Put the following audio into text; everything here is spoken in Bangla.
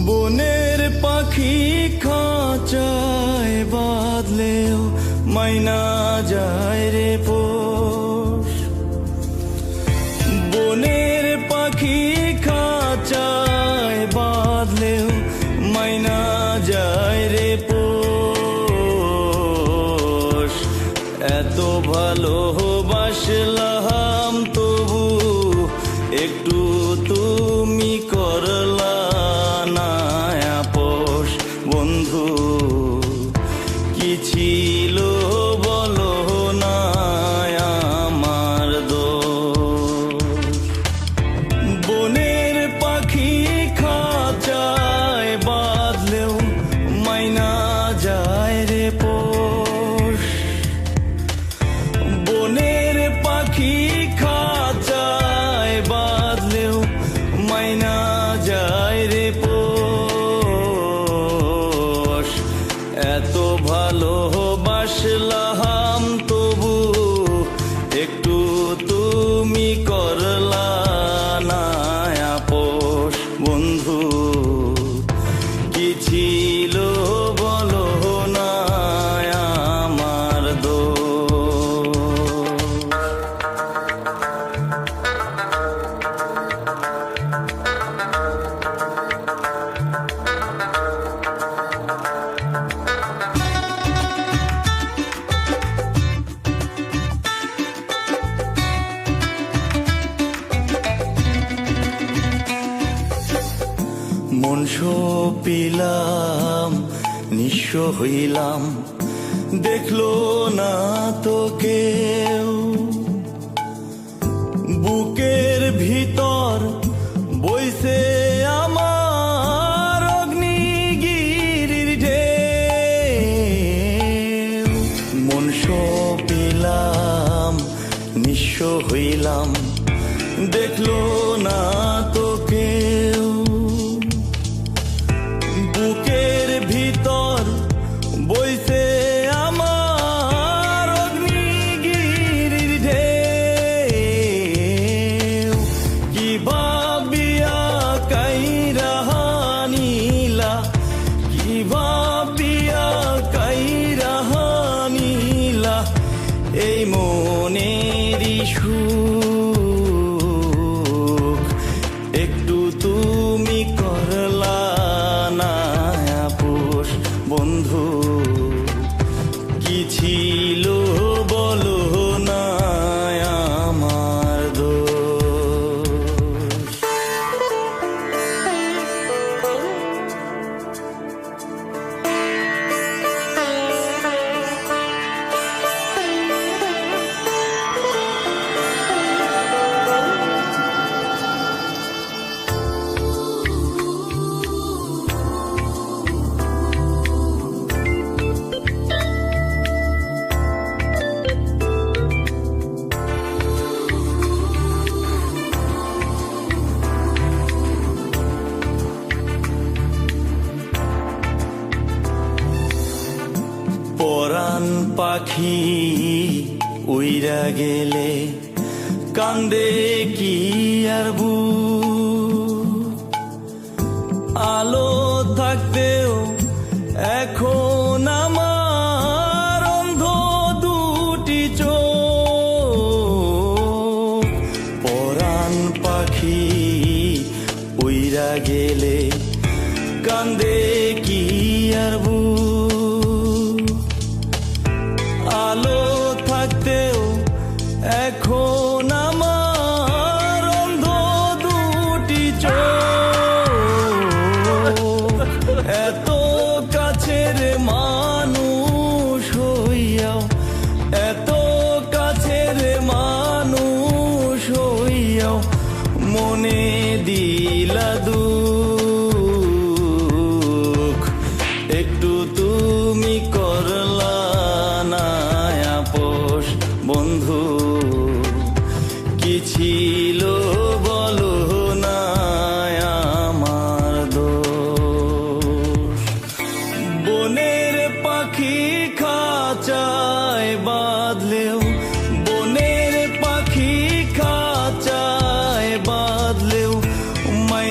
বনের পাখি খাঁচায় বাঁধলেও মাইনা যায় রে পোষ। বনের পাখি খাঁচায় বাঁধলেও মাইনা যায় রে পোষ। এত ভালোবাসলাম তবু একটু তুমি করলা না আপোষ। বন্ধু কি ছিল বলো না আমার দোষ। বনের পাখি খাঁচায় বাঁধলেও মাইনা যায় রে পোষ। বনের পাখি খাঁচায় বাঁধলেও মাইনা যায় রে পোষ। এত ভালোবাসলাম তবু একটু তুমি করলা না আপোষ। বন্ধু কি ছিল বলো না আমার দোষ। মন সপিলাম নিঃস্ব হইলাম, দেখলো না তো কেউ। বুকের ভিতর বইছে আমার অগ্নিগিরির ঢেউ। মন সপিলাম নিঃস্ব হইলাম, দেখলো না তো কেউ। বুকের ভিতর বইছে আমার অগ্নিগিরির ঢেউ। কি ভাবিয়া কাইরা নিলা, কি ভাবিয়া কাইরা নিলা এই মনেরই সুখ। একটু তুমি করলা না আপোষ। বন্ধু কি ছিল বলো না আমার দোষ। পরাণ পাখি উইরা গেলে কান্দে কি আর বুক। আলো থাকতেও এখন আমার অন্ধ দুটি চোখ। পরাণ পাখি উইরা গেলে কান্দে কি আর বুক। আলো থাকতেও এখন আমার অন্ধ দুটি চোখ। এত কাছের মানুষ হইয়াও, এত কাছের মানুষ হইয়াও মনে দিলা দূর।